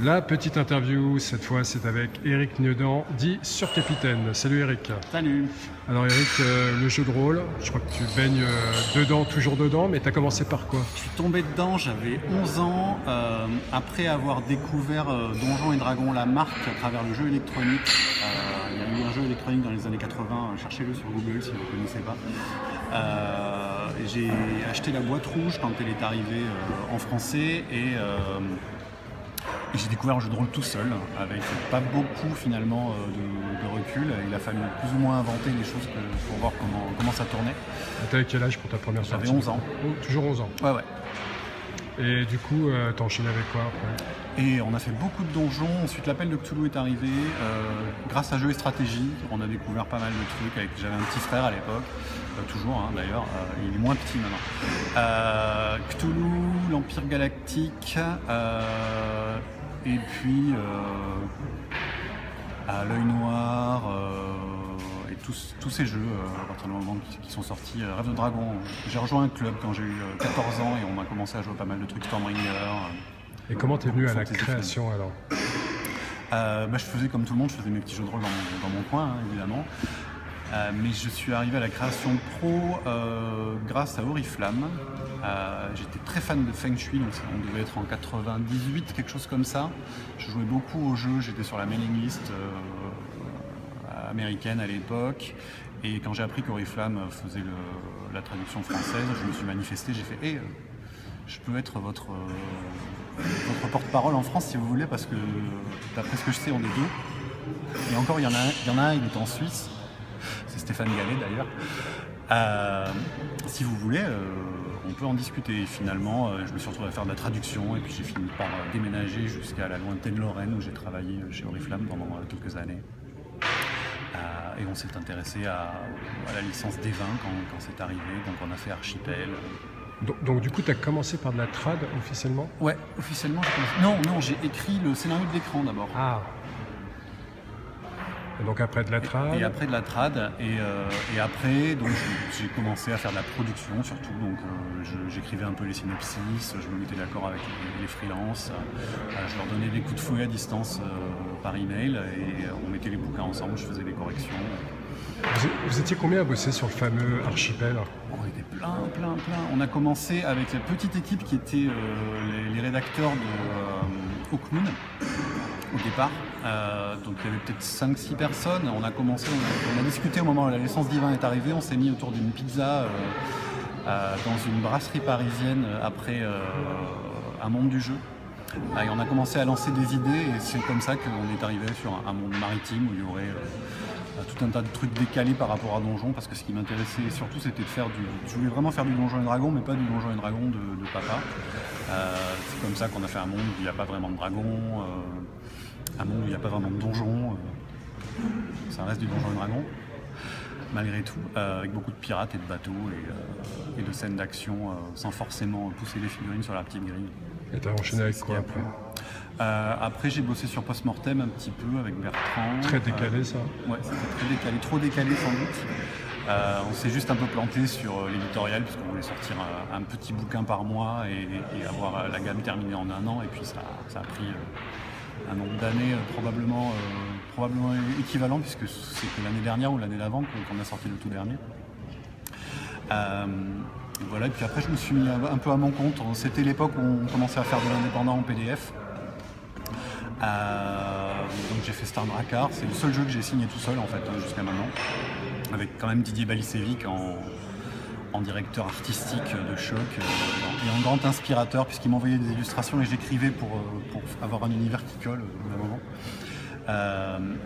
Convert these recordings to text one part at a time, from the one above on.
La petite interview, cette fois, c'est avec Eric Nieudant, dit Surcapitaine. Salut Eric. Salut. Alors Eric, le jeu de rôle, je crois que tu baignes dedans, toujours dedans, mais tu as commencé par quoi? Je suis tombé dedans, j'avais 11 ans, après avoir découvert Donjons et Dragons, la marque, à travers le jeu électronique. Il y a eu un jeu électronique dans les années 80, cherchez-le sur Google si vous ne connaissez pas. J'ai acheté la boîte rouge quand elle est arrivée en français et j'ai découvert le jeu de rôle tout seul, avec pas beaucoup finalement de recul. Il a fallu plus ou moins inventer les choses pour voir comment ça tournait. T'avais quel âge pour ta première sortie? J'avais 11 ans. Oh, toujours 11 ans. Ouais. Et du coup, t'as enchaîné avec quoi après? Et on a fait beaucoup de donjons. Ensuite, l'appel de Cthulhu est arrivé. Grâce à Jeux et Stratégie, on a découvert pas mal de trucs. J'avais un petit frère à l'époque, toujours d'ailleurs. Il est moins petit maintenant. Cthulhu, l'Empire Galactique, et puis à l'œil noir, et tous ces jeux à partir du moment qui sont sortis. Rêve de Dragon. J'ai rejoint un club quand j'ai eu 14 ans et on a commencé à jouer pas mal de trucs Stormbringer. Et comment t'es venu à la création alors? Je faisais comme tout le monde, je faisais mes petits jeux de rôle dans mon coin, évidemment. Mais je suis arrivé à la création pro grâce à Oriflamme. J'étais très fan de Feng Shui, donc on devait être en 98, quelque chose comme ça. Je jouais beaucoup aux jeux, j'étais sur la mailing list américaine à l'époque. Et quand j'ai appris qu'Oriflamme faisait la traduction française, je me suis manifesté, j'ai fait je peux être votre porte-parole en France si vous voulez, parce que d'après ce que je sais, on est deux. Et encore, il y en a un, il est en Suisse. C'est Stéphane Gallet d'ailleurs. Si vous voulez, on peut en discuter. Et finalement, je me suis retrouvé à faire de la traduction et puis j'ai fini par déménager jusqu'à la lointaine Lorraine où j'ai travaillé chez Oriflamme pendant quelques années. Et on s'est intéressé à la licence des vins quand c'est arrivé. Donc on a fait Archipel. Donc du coup, tu as commencé par de la trad officiellement? Ouais, officiellement j'ai commencé. Non, j'ai écrit le scénario de l'écran d'abord. Ah. Et donc après de la trad. Et après de la trad. Et après, donc j'ai commencé à faire de la production surtout. Donc j'écrivais un peu les synopsis, je me mettais d'accord avec les freelances, je leur donnais des coups de fouet à distance par email et on mettait les bouquins ensemble, je faisais des corrections. Vous étiez combien à bosser sur le fameux Archipel? On était plein. On a commencé avec la petite équipe qui était les rédacteurs de Hawkmoon au départ. Donc il y avait peut-être 5-6 personnes. On a commencé, on a discuté au moment où la licence Divin est arrivée. On s'est mis autour d'une pizza dans une brasserie parisienne après un monde du jeu. Et on a commencé à lancer des idées et c'est comme ça qu'on est arrivé sur un monde maritime où il y aurait tout un tas de trucs décalés par rapport à Donjon, parce que ce qui m'intéressait surtout c'était de faire je voulais vraiment faire du Donjon et Dragon, mais pas du Donjon et Dragon de papa. C'est comme ça qu'on a fait un monde où il n'y a pas vraiment de dragons, un monde où il n'y a pas vraiment de donjons. Ça reste du Donjon et Dragon, malgré tout, avec beaucoup de pirates et de bateaux et de scènes d'action, sans forcément pousser les figurines sur la petite grille. Et t'as enchaîné avec quoi après? Après j'ai bossé sur Post-Mortem un petit peu avec Bertrand. Très décalé ça? Ouais, c'était très décalé, trop décalé sans doute. On s'est juste un peu planté sur l'éditorial puisqu'on voulait sortir un petit bouquin par mois et avoir la gamme terminée en un an, et puis ça a pris un nombre d'années probablement équivalent, puisque c'est que l'année dernière ou l'année d'avant qu'on a sorti le tout dernier. Voilà, et puis après je me suis mis un peu à mon compte. C'était l'époque où on commençait à faire de l'indépendant en PDF. Donc j'ai fait Star Drakkar, c'est le seul jeu que j'ai signé tout seul en fait jusqu'à maintenant, avec quand même Didier Balicevic en directeur artistique de choc et en grand inspirateur, puisqu'il m'envoyait des illustrations et j'écrivais pour avoir un univers qui colle au bout d'un moment.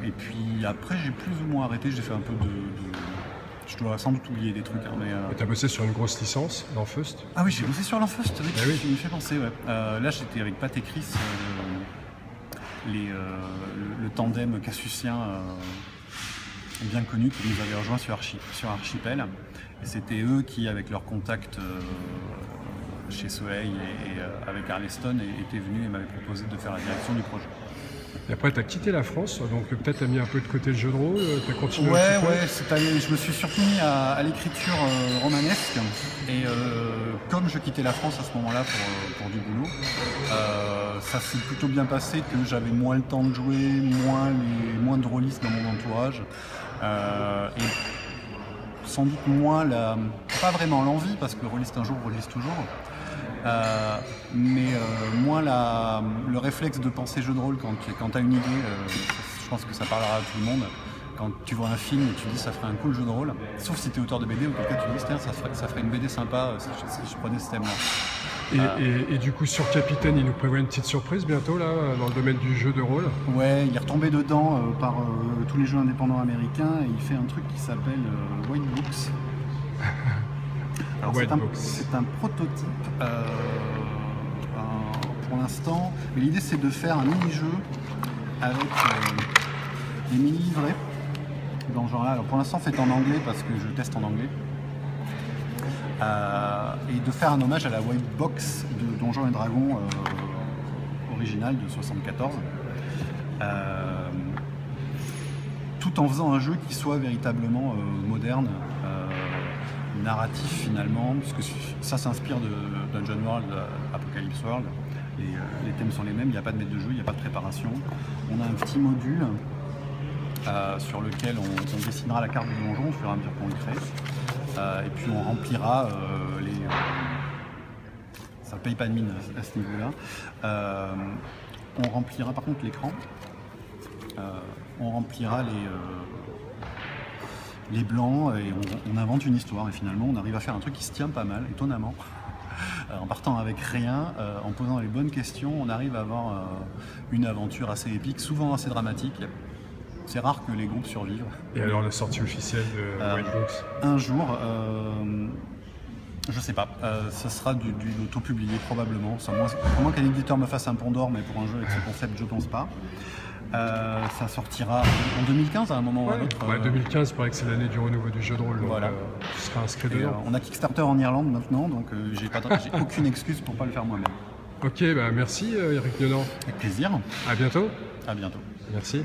Et puis après j'ai plus ou moins arrêté, j'ai fait un peu de je dois sans doute oublier des trucs. Mais t'as bossé sur une grosse licence, l'Enfeust? Ah oui, j'ai bossé sur l'Enfeust, oui, oui. Tu me fais penser, ouais. Là j'étais avec Pat et Chris, le tandem cassucien bien connu qui nous avait rejoint sur Archipel. Et c'était eux qui, avec leur contact chez Soleil et avec Arleston, étaient venus et m'avaient proposé de faire la direction du projet. Et après, tu as quitté la France, donc peut-être tu as mis un peu de côté le jeu de rôle, tu as continué un petit peu. Ouais, je me suis surtout mis à l'écriture romanesque. Et comme je quittais la France à ce moment-là pour du boulot, ça s'est plutôt bien passé, que j'avais moins le temps de jouer, moins de rôlistes dans mon entourage. Et sans doute moins pas vraiment l'envie, parce que rôliste un jour, rôliste toujours. Mais moins le réflexe de penser jeu de rôle quand tu as une idée. Je pense que ça parlera à tout le monde. Quand tu vois un film et tu dis ça ferait un cool jeu de rôle, sauf si tu es auteur de BD ou quelqu'un tu dis tiens ça ferait une BD sympa si je prenais ce thème-là. Et du coup sur Capitaine, il nous prévoit une petite surprise bientôt là dans le domaine du jeu de rôle. Ouais, il est retombé dedans par tous les jeux indépendants américains et il fait un truc qui s'appelle White Books. Alors, c'est un prototype pour l'instant, mais l'idée c'est de faire un mini-jeu avec des mini-livrets dans ce genre-là. Alors pour l'instant fait en anglais parce que je teste en anglais. Et de faire un hommage à la White Box de Donjons et Dragons originale de 74. Tout en faisant un jeu qui soit véritablement moderne, narratif finalement, puisque ça s'inspire de Dungeon World, Apocalypse World. Les thèmes sont les mêmes, il n'y a pas de maître de jeu, il n'y a pas de préparation. On a un petit module sur lequel on dessinera la carte du donjon au fur et à mesure qu'on le crée. Et puis on remplira ça paye pas de mine à ce niveau-là. On remplira par contre l'écran. On remplira les blancs et on invente une histoire. Et finalement, on arrive à faire un truc qui se tient pas mal, étonnamment. En partant avec rien, en posant les bonnes questions, on arrive à avoir une aventure assez épique, souvent assez dramatique. C'est rare que les groupes survivent. Et alors la sortie officielle de White Box un jour, je sais pas, ça sera du auto-publié probablement. À moins qu'un éditeur me fasse un pont d'or, mais pour un jeu avec ce concept, je pense pas. Ça sortira en 2015 à un moment ou à un autre. 2015, il paraît que c'est l'année du renouveau du jeu de rôle, donc voilà. Tu seras inscrit dedans. On a Kickstarter en Irlande maintenant, donc j'ai aucune excuse pour pas le faire moi-même. Ok, merci Eric Nonant. Avec plaisir. À bientôt. À bientôt. Merci.